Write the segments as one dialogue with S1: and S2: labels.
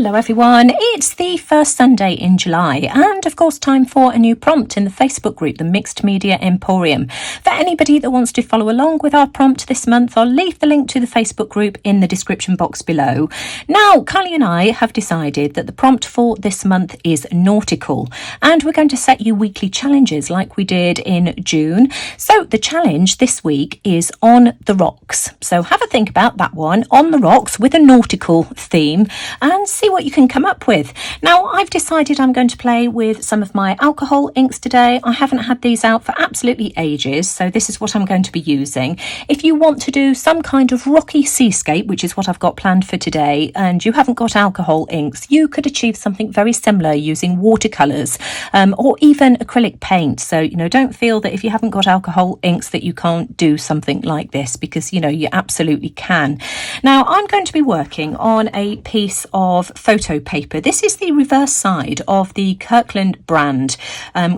S1: Hello everyone, it's the first Sunday in July and of course time for a new prompt in the Facebook group, the Mixed Media Emporium. For anybody that wants to follow along with our prompt this month, I'll leave the link to the Facebook group in the description box below. Now, Kylie and I have decided that the prompt for this month is nautical, and we're going to set you weekly challenges like we did in June. So the challenge this week is on the rocks. So have a think about that one, on the rocks with a nautical theme, and see what you can come up with. Now, I've decided I'm going to play with some of my alcohol inks today. I haven't had these out for absolutely ages, so this is what I'm going to be using. If you want to do some kind of rocky seascape, which is what I've got planned for today, and you haven't got alcohol inks, you could achieve something very similar using watercolours or even acrylic paint. So, don't feel that if you haven't got alcohol inks that you can't do something like this, because, you absolutely can. Now, I'm going to be working on a piece of photo paper. This is the reverse side of the Kirkland brand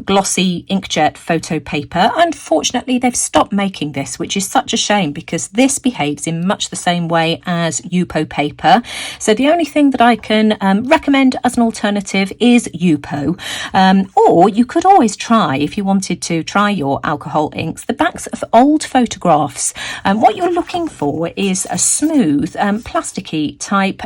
S1: glossy inkjet photo paper. Unfortunately, they've stopped making this, which is such a shame because this behaves in much the same way as Yupo paper. So the only thing that I can recommend as an alternative is Yupo. Or you could always try, if you wanted to try your alcohol inks, the backs of old photographs. What you're looking for is a smooth plasticky type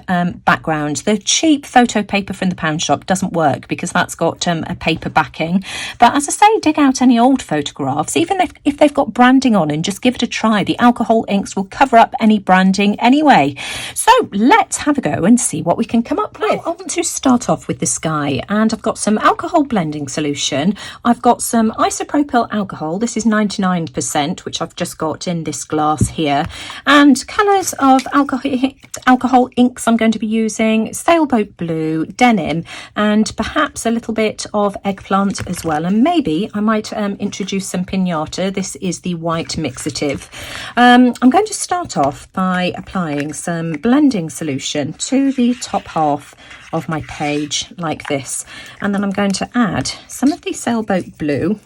S1: background. The cheap photo paper from the pound shop doesn't work because that's got a paper backing. But as I say, dig out any old photographs, even if they've got branding on, and just give it a try. The alcohol inks will cover up any branding anyway. So let's have a go and see what we can come up with. I want to start off with the sky, and I've got some alcohol blending solution. I've got some isopropyl alcohol. This is 99%, which I've just got in this glass here. And colours of alcohol inks I'm going to be using: sailboat blue, denim, and perhaps a little bit of eggplant as well. And maybe I might introduce some pinata. This is the white mixative. I'm going to start off by applying some blending solution to the top half of my page like this, and then I'm going to add some of the sailboat blue.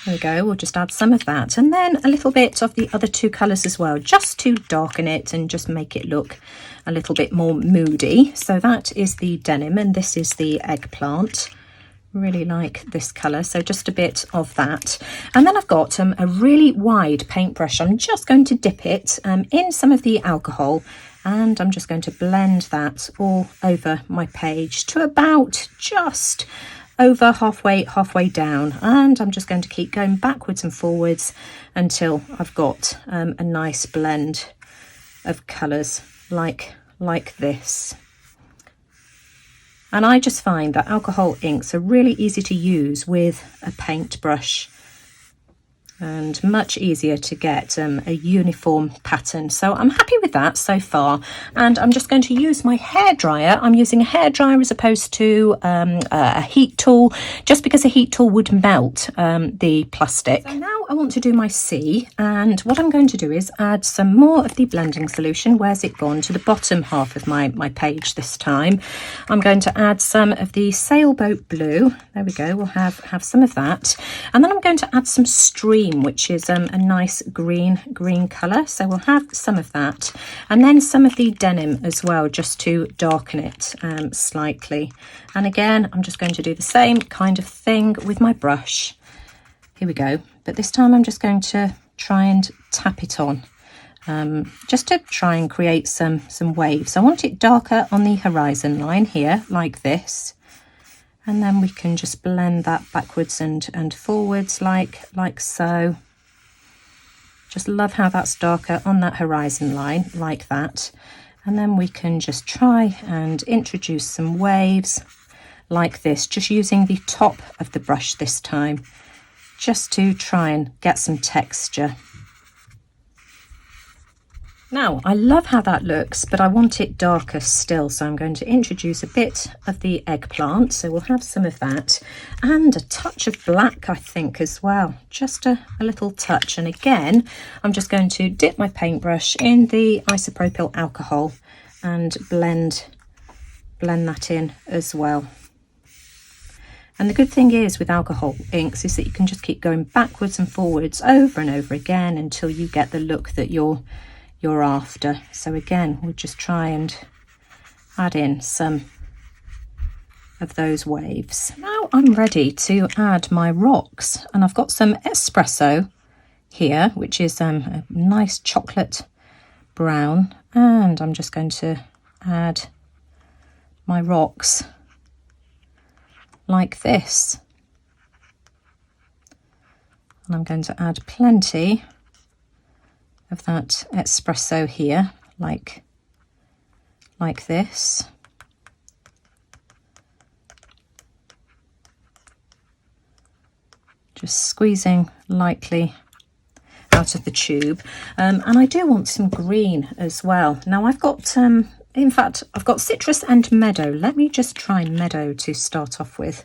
S1: There we go, we'll just add some of that, and then a little bit of the other two colours as well, just to darken it and just make it look a little bit more moody. So that is the denim, and this is the eggplant. Really like this colour, so just a bit of that. And then I've got a really wide paintbrush. I'm just going to dip it in some of the alcohol, and I'm just going to blend that all over my page to about just over halfway down, and I'm just going to keep going backwards and forwards until I've got a nice blend of colours like this. And I just find that alcohol inks are really easy to use with a paintbrush, and much easier to get a uniform pattern. So I'm happy with that so far, and I'm just going to use my hairdryer. I'm using a hairdryer as opposed to a heat tool, just because a heat tool would melt the plastic. So now I want to do my sea, and what I'm going to do is add some more of the blending solution. Where's it gone? To the bottom half of my page this time. I'm going to add some of the sailboat blue. There we go, we'll have some of that, and then I'm going to add some stream, which is a nice green colour. So we'll have some of that, and then some of the denim as well, just to darken it slightly. And again, I'm just going to do the same kind of thing with my brush. Here we go, but this time I'm just going to try and tap it on, just to try and create some waves. I want it darker on the horizon line here, like this. And then we can just blend that backwards and forwards like so. Just love how that's darker on that horizon line like that. And then we can just try and introduce some waves like this, just using the top of the brush this time, just to try and get some texture. Now, I love how that looks, but I want it darker still, so I'm going to introduce a bit of the eggplant. So we'll have some of that, and a touch of black, I think, as well. Just a little touch. And again, I'm just going to dip my paintbrush in the isopropyl alcohol and blend that in as well. And the good thing is with alcohol inks is that you can just keep going backwards and forwards over and over again until you get the look that you're after. So again, we'll just try and add in some of those waves. Now I'm ready to add my rocks, and I've got some espresso here, which is a nice chocolate brown, and I'm just going to add my rocks like this, and I'm going to add plenty of that espresso here, like this. Just squeezing lightly out of the tube, and I do want some green as well. Now I've got in fact I've got citrus and meadow. Let me just try meadow to start off with,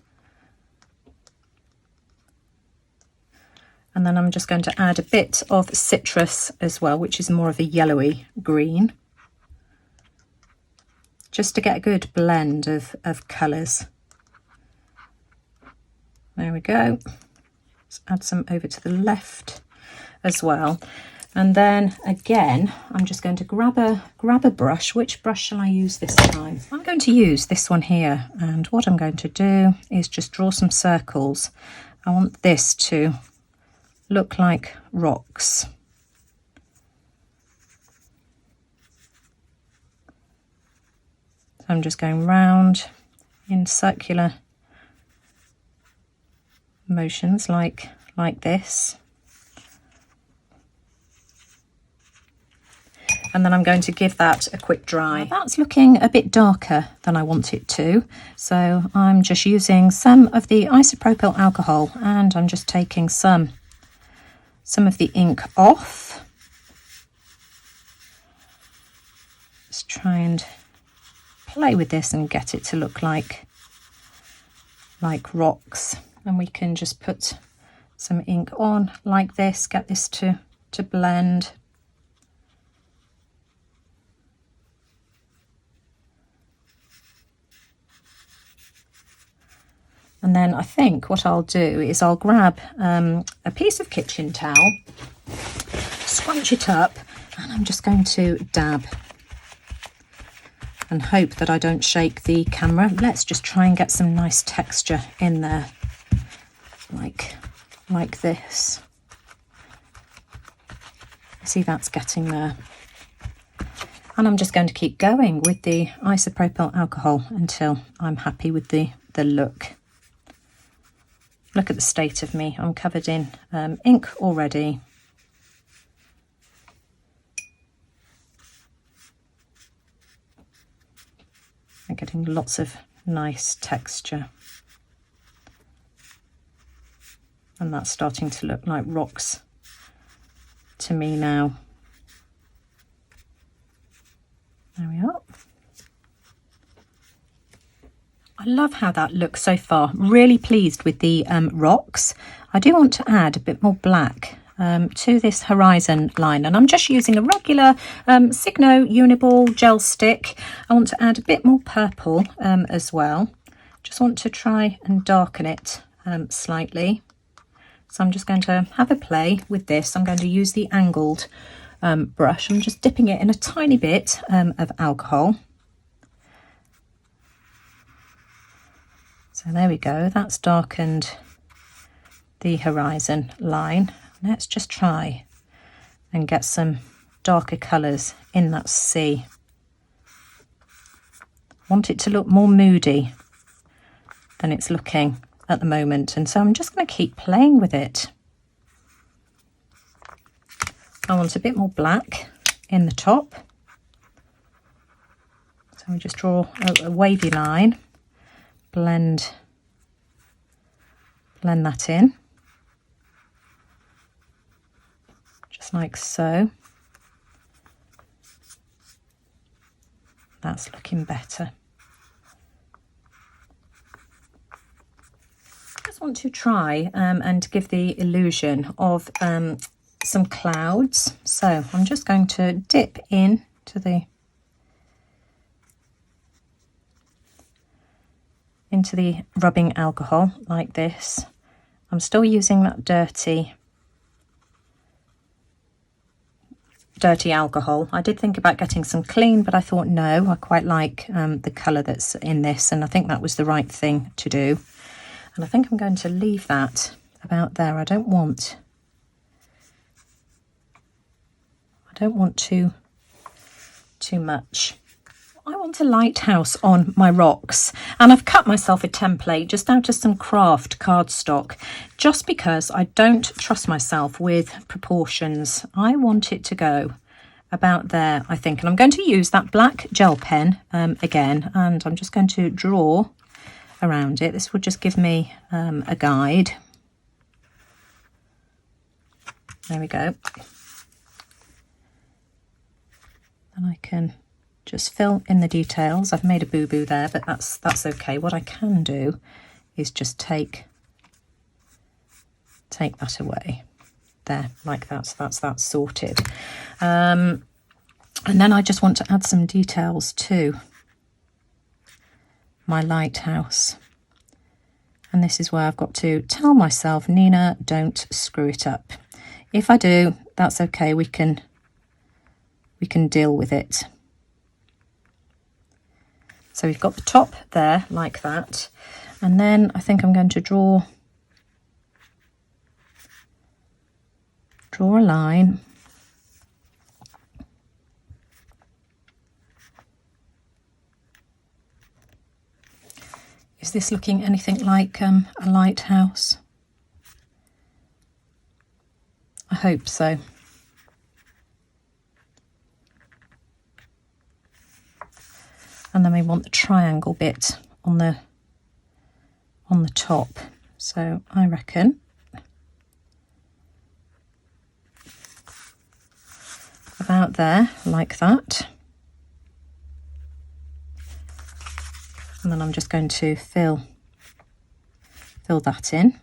S1: and then I'm just going to add a bit of citrus as well, which is more of a yellowy green, just to get a good blend of colours. There we go. Let's add some over to the left as well, and then again I'm just going to grab a brush. Which brush shall I use this time? I'm going to use this one here, and what I'm going to do is just draw some circles. I want this to look like rocks. So I'm just going round in circular motions like this. And then I'm going to give that a quick dry. Now that's looking a bit darker than I want it to, so I'm just using some of the isopropyl alcohol, and I'm just taking some of the ink off. Just try and play with this and get it to look like rocks, and we can just put some ink on like this, get this to blend. And then I think what I'll do is I'll grab a piece of kitchen towel, scrunch it up, and I'm just going to dab and hope that I don't shake the camera. Let's just try and get some nice texture in there, like this. See, that's getting there. And I'm just going to keep going with the isopropyl alcohol until I'm happy with the look. Look at the state of me. I'm covered in ink already. I'm getting lots of nice texture. And that's starting to look like rocks to me now. There we are. I love how that looks so far. Really pleased with the rocks. I do want to add a bit more black to this horizon line, and I'm just using a regular Signo Uniball gel stick. I want to add a bit more purple as well. Just want to try and darken it slightly. So I'm just going to have a play with this. I'm going to use the angled brush. I'm just dipping it in a tiny bit of alcohol. So there we go, that's darkened the horizon line. Let's just try and get some darker colours in that sea. Want it to look more moody than it's looking at the moment, and so I'm just going to keep playing with it. I want a bit more black in the top. So I just draw a wavy line. Blend that in, just like so. That's looking better. Just want to try and give the illusion of some clouds. So I'm just going to dip into the rubbing alcohol like this. I'm still using that dirty dirty alcohol. I did think about getting some clean, but I thought no, I quite like the colour that's in this, and I think that was the right thing to do. And I think I'm going to leave that about there. I don't want too much. I want a lighthouse on my rocks, and I've cut myself a template just out of some craft cardstock, just because I don't trust myself with proportions. I want it to go about there, I think, and I'm going to use that black gel pen again, and I'm just going to draw around it. This will just give me a guide. There we go. And I can just fill in the details. I've made a boo-boo there, but that's okay. What I can do is just take that away there, like that. So that's sorted. And then I just want to add some details to my lighthouse. And this is where I've got to tell myself, Nina, don't screw it up. If I do, that's okay. We can deal with it. So we've got the top there like that, and then I think I'm going to draw a line. Is this looking anything like a lighthouse? I hope so. And then we want the triangle bit on the top. So I reckon about there, like that. And then I'm just going to fill that in.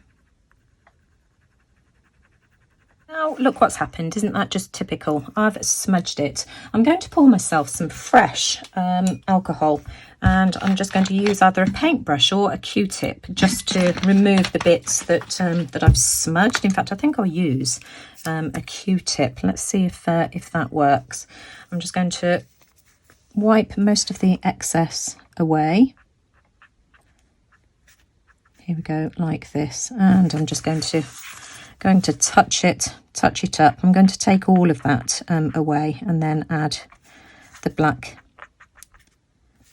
S1: Now look what's happened. Isn't that just typical? I've smudged it. I'm going to pour myself some fresh alcohol, and I'm just going to use either a paintbrush or a Q-tip just to remove the bits that I've smudged. In fact, I think I'll use a Q-tip. Let's see if that works. I'm just going to wipe most of the excess away. Here we go, like this, and I'm just going to touch it up. I'm going to take all of that away and then add the black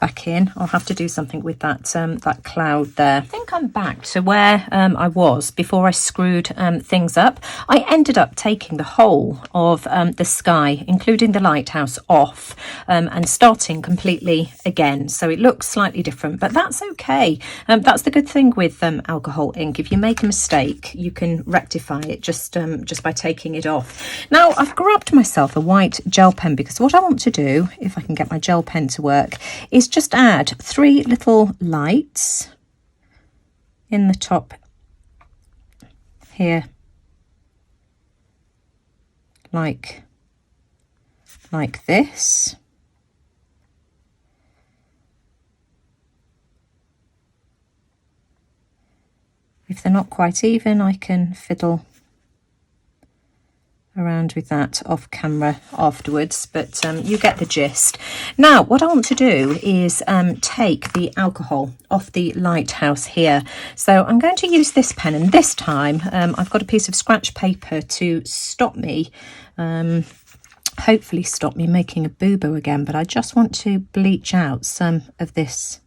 S1: back in. I'll have to do something with that that cloud there. I think I'm back to where I was before I screwed things up. I ended up taking the whole of the sky, including the lighthouse, off and starting completely again. So it looks slightly different, but that's okay. That's the good thing with alcohol ink. If you make a mistake, you can rectify it just by taking it off. Now I've grabbed myself a white gel pen, because what I want to do, if I can get my gel pen to work, is just add 3 little lights in the top here, like this. If they're not quite even, I can fiddle around with that off camera afterwards, but you get the gist. Now what I want to do is take the alcohol off the lighthouse here. So I'm going to use this pen, and this time I've got a piece of scratch paper to stop me, hopefully stop me making a boo-boo again, but I just want to bleach out some of this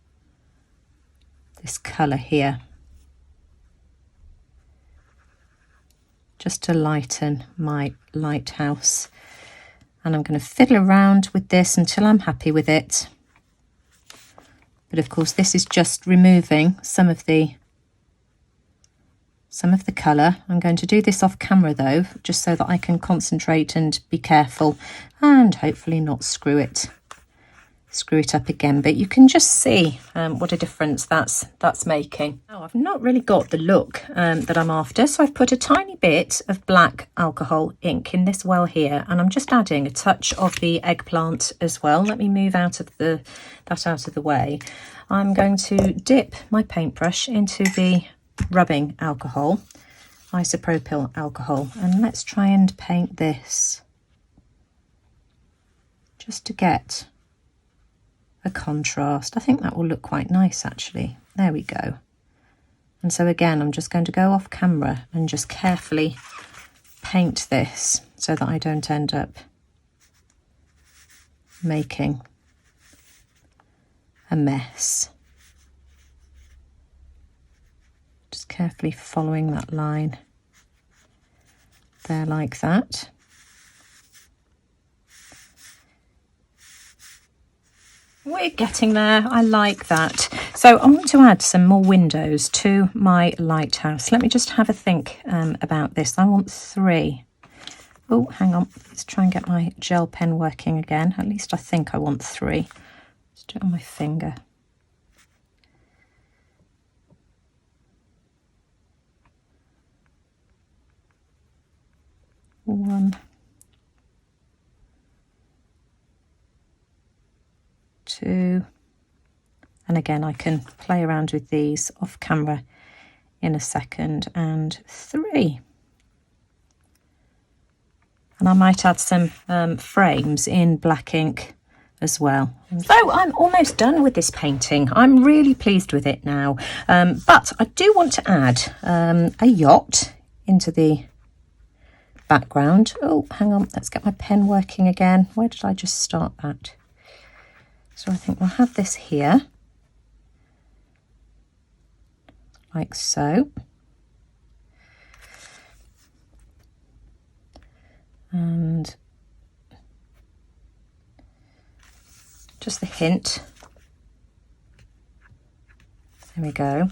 S1: colour here, just to lighten my lighthouse. And I'm going to fiddle around with this until I'm happy with it. But of course this is just removing some of the colour. I'm going to do this off camera though, just so that I can concentrate and be careful and hopefully not screw it up again. But you can just see what a difference that's making. Now I've not really got the look that I'm after, so I've put a tiny bit of black alcohol ink in this well here, and I'm just adding a touch of the eggplant as well. Let me move that out of the way. I'm going to dip my paintbrush into the rubbing alcohol, isopropyl alcohol, and let's try and paint this just to get a contrast. I think that will look quite nice actually. There we go. And so again, I'm just going to go off camera and just carefully paint this so that I don't end up making a mess. Just carefully following that line there like that. We're getting there. I like that. So I want to add some more windows to my lighthouse. Let me just have a think about this. I want 3. Oh, hang on. Let's try and get my gel pen working again. At least I think I want 3. Let's do it on my finger. One. 2, and again I can play around with these off camera in a second, and 3. And I might add some frames in black ink as well. So I'm almost done with this painting. I'm really pleased with it now, but I do want to add a yacht into the background. Oh, hang on, let's get my pen working again. Where did I just start that? So I think we'll have this here, like so. And just a hint. There we go.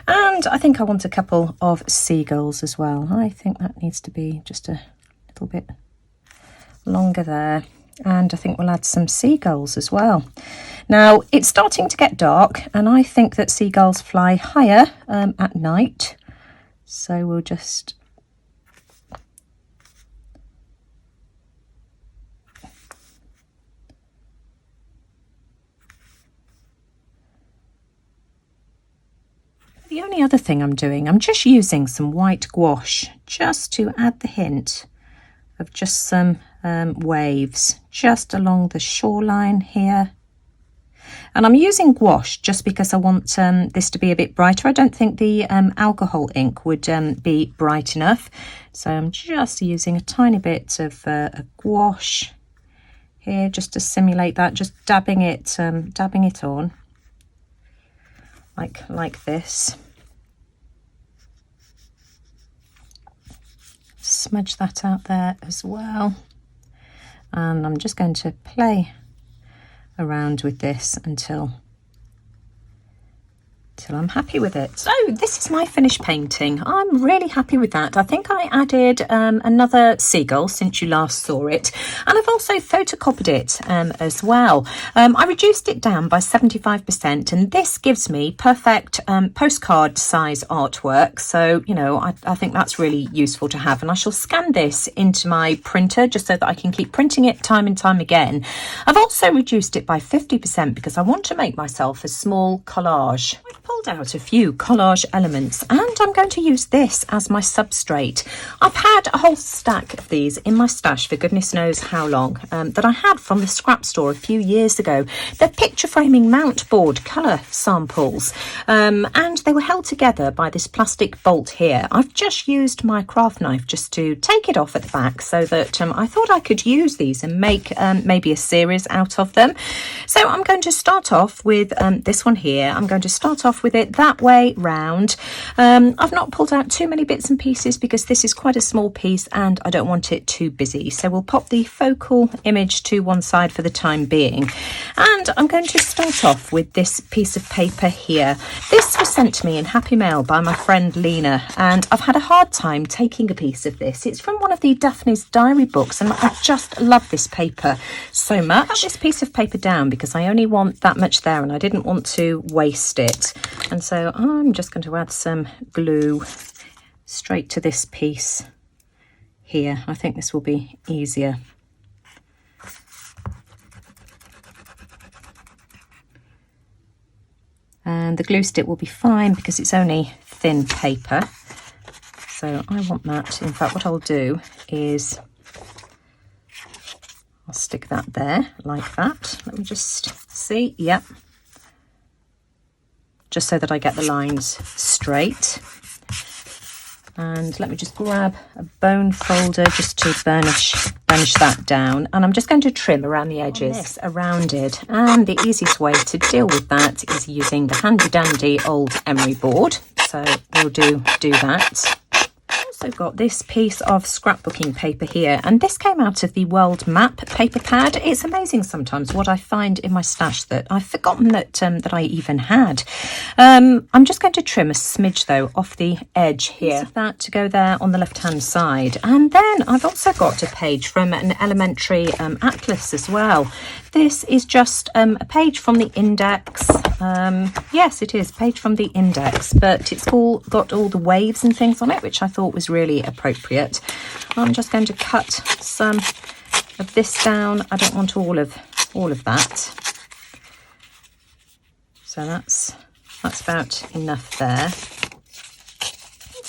S1: And I think I want a couple of seagulls as well. I think that needs to be just a little bit longer there. And I think we'll add some seagulls as well. Now it's starting to get dark, and I think that seagulls fly higher at night. So we'll just the only other thing I'm doing, I'm just using some white gouache just to add the hint of just some waves just along the shoreline here. And I'm using gouache just because I want this to be a bit brighter. I don't think the alcohol ink would be bright enough. So I'm just using a tiny bit of a gouache here just to simulate that, just dabbing it on like this. Smudge that out there as well. And I'm just going to play around with this until I'm happy with it. So this is my finished painting. I'm really happy with that. I think I added another seagull since you last saw it, and I've also photocopied it as well. I reduced it down by 75%, and this gives me perfect postcard size artwork. So, you know, I think that's really useful to have, and I shall scan this into my printer just so that I can keep printing it time and time again. I've also reduced it by 50% because I want to make myself a small collage. I've pulled out a few collage elements, and I'm going to use this as my substrate. I've had a whole stack of these in my stash for goodness knows how long, that I had from the scrap store a few years ago. They're picture framing mount board colour samples, and they were held together by this plastic bolt here. I've just used my craft knife just to take it off at the back so that I thought I could use these and make maybe a series out of them. So I'm going to start off with this one here. I'm going to start off with it that way round. I've not pulled out too many bits and pieces because this is quite a small piece and I don't want it too busy. So we'll pop the focal image to one side for the time being. And I'm going to start off with this piece of paper here. This was sent to me in Happy Mail by my friend Lena, and I've had a hard time taking a piece of this. It's from one of the Daphne's diary books, and I just love this paper so much. I put this piece of paper down because I only want that much there and I didn't want to waste it. And so I'm just going to add some glue straight to this piece here. I think this will be easier. And the glue stick will be fine because it's only thin paper. So I want that. In fact, what I'll do is I'll I'll stick that there like that. Let me just see. Yep. Just so that I get the lines straight. And let me just grab a bone folder just to burnish that down. And I'm just going to trim around the edges around it. And the easiest way to deal with that is using the handy dandy old emery board. So we'll do that. Also got this piece of scrapbooking paper here, and this came out of the World Map paper pad. It's amazing sometimes what I find in my stash that I've forgotten that I even had. I'm just going to trim a smidge though off the edge here, of that to go there on the left hand side. And then I've also got a page from an elementary atlas as well. This is just a page from the index. Yes, it is, page from the index, but it's all got all the waves and things on it, which I thought was really appropriate. I'm just going to cut some of this down. I don't want all of that. So that's about enough there.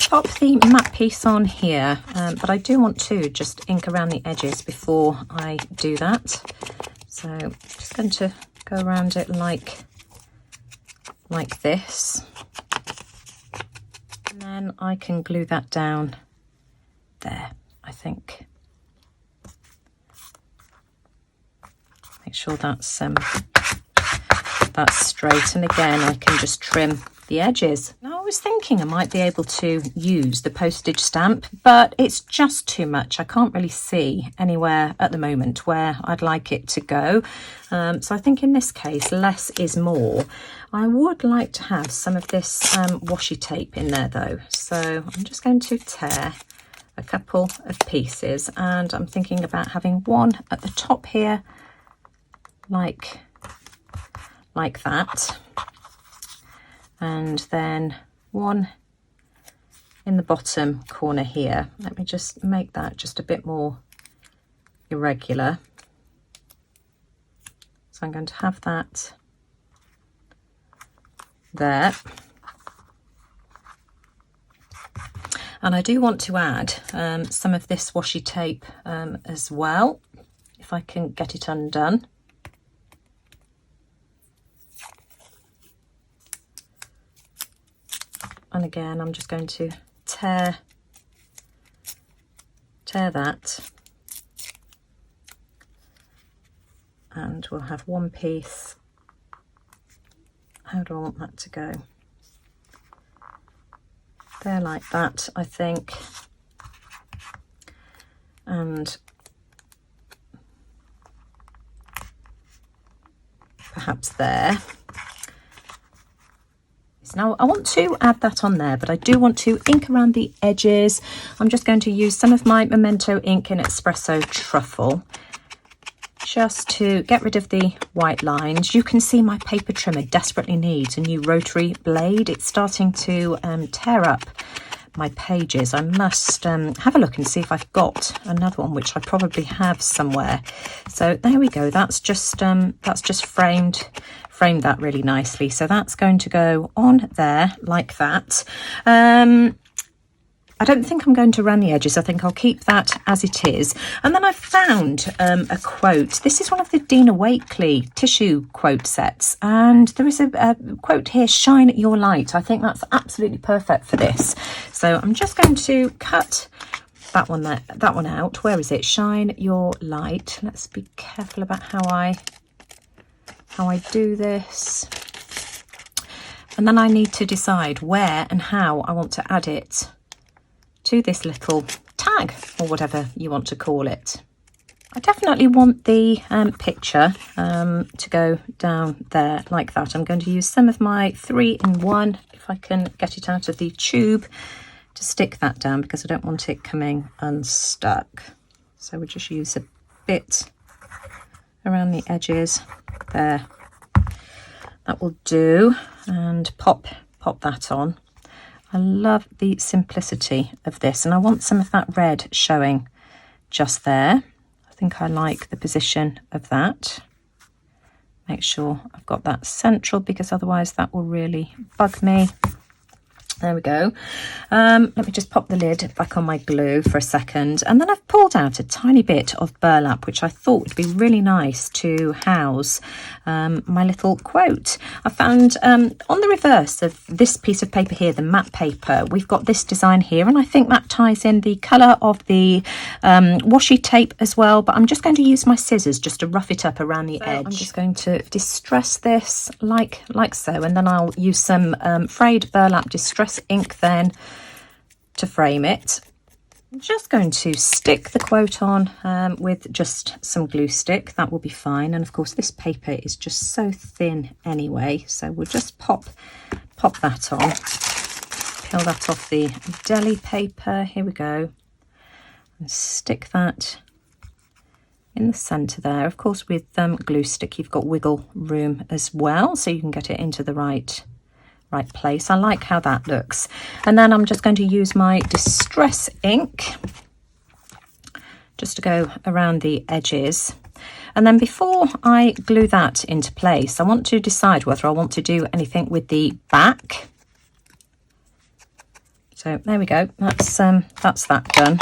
S1: Pop the map piece on here, but I do want to just ink around the edges before I do that. So I'm just going to go around it like this. And then I can glue that down there, I think. Make sure that's straight. And again, I can just trim the edges. Now, I was thinking I might be able to use the postage stamp, but it's just too much. I can't really see anywhere at the moment where I'd like it to go. So I think in this case, less is more. I would like to have some of this washi tape in there though. So I'm just going to tear a couple of pieces, and I'm thinking about having one at the top here, like that. And then one in the bottom corner here. Let me just make that just a bit more irregular. So I'm going to have that there. And I do want to add some of this washi tape as well, if I can get it undone. And again, I'm just going to tear that. And we'll have one piece. How do I want that to go? There, like that, I think. And perhaps there. Now I want to add that on there, but I do want to ink around the edges. I'm just going to use some of my Memento ink in Espresso Truffle just to get rid of the white lines. You can see my paper trimmer desperately needs a new rotary blade. It's starting to tear up my pages. I must have a look and see if I've got another one, which I probably have somewhere. So there we go. That's just framed that really nicely. So that's going to go on there like that. I don't think I'm going to round the edges. I think I'll keep that as it is. And then I found a quote. This is one of the Dina Wakley tissue quote sets. And there is a quote here, "Shine your light." I think that's absolutely perfect for this. So I'm just going to cut that one out. Where is it? Shine your light. Let's be careful about how I do this. And then I need to decide where and how I want to add it to this little tag, or whatever you want to call it. I definitely want the picture to go down there like that. I'm going to use some of my 3-in-1, if I can get it out of the tube, to stick that down, because I don't want it coming unstuck. So we'll just use a bit around the edges there. That will do, and pop that on. I love the simplicity of this, and I want some of that red showing just there. I think I like the position of that. Make sure I've got that central, because otherwise that will really bug me. There we go. Let me just pop the lid back on my glue for a second. And then I've pulled out a tiny bit of burlap, which I thought would be really nice to house my little quote. I found on the reverse of this piece of paper here, the matte paper, we've got this design here. And I think that ties in the colour of the washi tape as well. But I'm just going to use my scissors just to rough it up around the edge. I'm just going to distress this like so. And then I'll use some frayed burlap distress ink then to frame it. I'm just going to stick the quote on with just some glue stick. That will be fine. And of course this paper is just so thin anyway, so we'll just pop that on, peel that off the deli paper. Here we go, and stick that in the centre there. Of course with glue stick you've got wiggle room as well, so you can get it into the right place. I like how that looks. And then I'm just going to use my distress ink just to go around the edges. And then before I glue that into place, I want to decide whether I want to do anything with the back. So there we go, that's that done.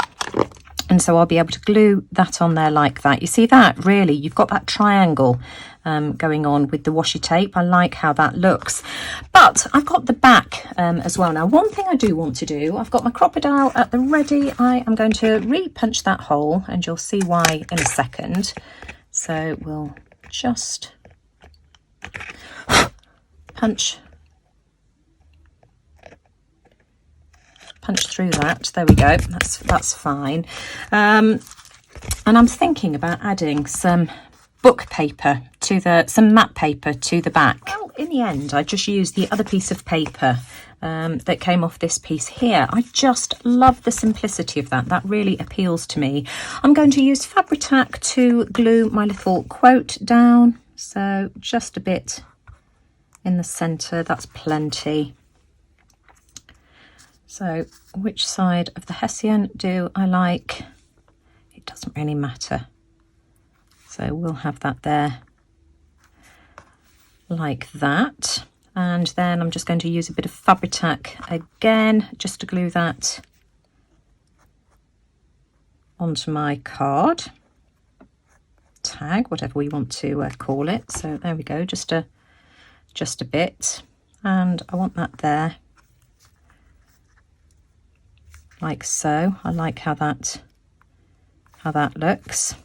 S1: And so I'll be able to glue that on there like that. You see that? Really, you've got that triangle going on with the washi tape. I like how that looks. But I've got the back as well. Now, one thing I do want to do, I've got my crocodile at the ready. I am going to re-punch that hole, and you'll see why in a second. So we'll just punch through that. There we go, that's fine. And I'm thinking about adding some book paper to some matte paper to the back. Well, in the end I just used the other piece of paper that came off this piece here. I just love the simplicity of that really appeals to me. I'm going to use Fabri-Tac to glue my little quote down, so just a bit in the centre, that's plenty. So which side of the Hessian do I like? It doesn't really matter. So we'll have that there like that. And then I'm just going to use a bit of Fabri-Tac again, just to glue that onto my card, tag, whatever we want to call it. So there we go, just a bit. And I want that there. Like so. I like how that looks.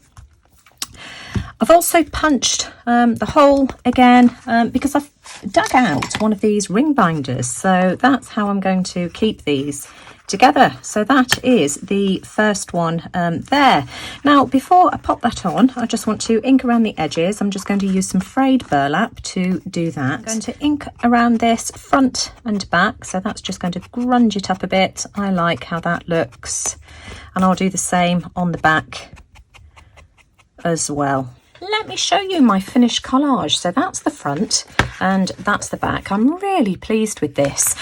S1: I've also punched the hole again because I've dug out one of these ring binders, so that's how I'm going to keep these together. So that is the first one there. Now before I pop that on, I just want to ink around the edges. I'm just going to use some frayed burlap to do that. I'm going to ink around this front and back, so that's just going to grunge it up a bit. I like how that looks, and I'll do the same on the back as well. Let me show you my finished collage. So that's the front and that's the back. I'm really pleased with this.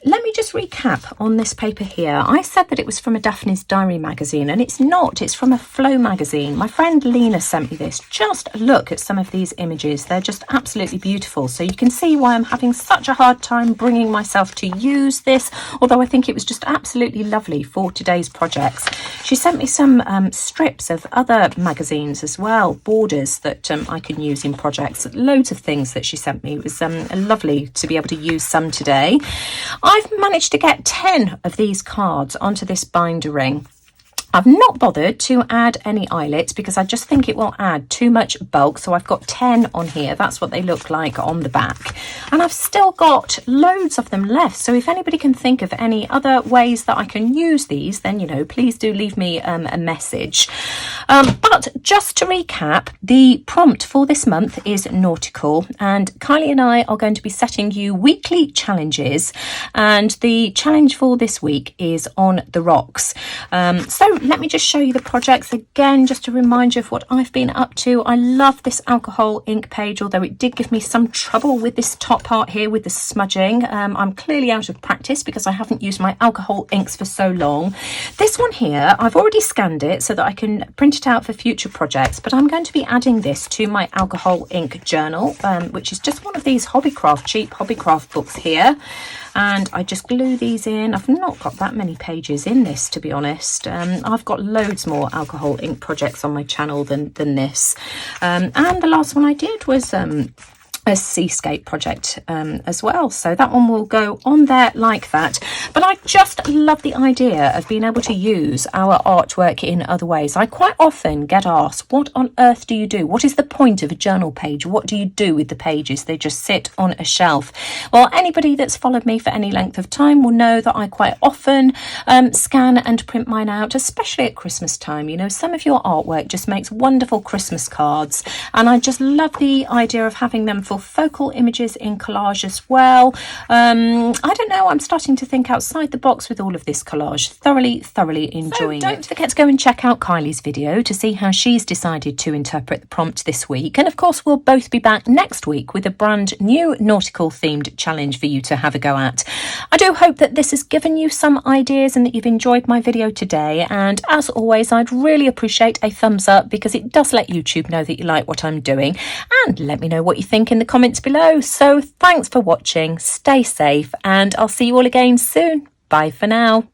S1: Let me just recap on this paper here. I said that it was from a Daphne's Diary magazine, and it's not. It's from a Flow magazine. My friend Lena sent me this. Just look at some of these images. They're just absolutely beautiful. So you can see why I'm having such a hard time bringing myself to use this, although I think it was just absolutely lovely for today's projects. She sent me some strips of other magazines as well, borders that I can use in projects. Loads of things that she sent me. It was lovely to be able to use some today. I've managed to get 10 of these cards onto this binder ring. I've not bothered to add any eyelets because I just think it will add too much bulk. So I've got 10 on here. That's what they look like on the back. And I've still got loads of them left. So if anybody can think of any other ways that I can use these, then, you know, please do leave me a message. But just to recap, the prompt for this month is nautical. And Kylie and I are going to be setting you weekly challenges. And the challenge for this week is on the rocks. So let me just show you the projects again, just to remind you of what I've been up to. I love this alcohol ink page, although it did give me some trouble with this top part here with the smudging. I'm clearly out of practice because I haven't used my alcohol inks for so long. This one here, I've already scanned it so that I can print it out for future projects, but I'm going to be adding this to my alcohol ink journal, which is just one of these cheap hobbycraft books here. and I just glue these in. I've not got that many pages in this, to be honest. I've got loads more alcohol ink projects on my channel than this. And the last one I did was a seascape project as well, so that one will go on there like that. But I just love the idea of being able to use our artwork in other ways. I quite often get asked, what on earth do you do? What is the point of a journal page? What do you do with the pages? They just sit on a shelf. Well, anybody that's followed me for any length of time will know that I quite often scan and print mine out, especially at Christmas time. You know, some of your artwork just makes wonderful Christmas cards, and I just love the idea of having them for focal images in collage as well. I don't know, I'm starting to think outside the box with all of this collage. Thoroughly enjoying it. Don't forget to go and check out Kylie's video to see how she's decided to interpret the prompt this week. And of course, we'll both be back next week with a brand new nautical themed challenge for you to have a go at. I do hope that this has given you some ideas and that you've enjoyed my video today. And as always, I'd really appreciate a thumbs up, because it does let YouTube know that you like what I'm doing. And let me know what you think in the comments below. So thanks for watching, stay safe, and I'll see you all again soon. Bye for now.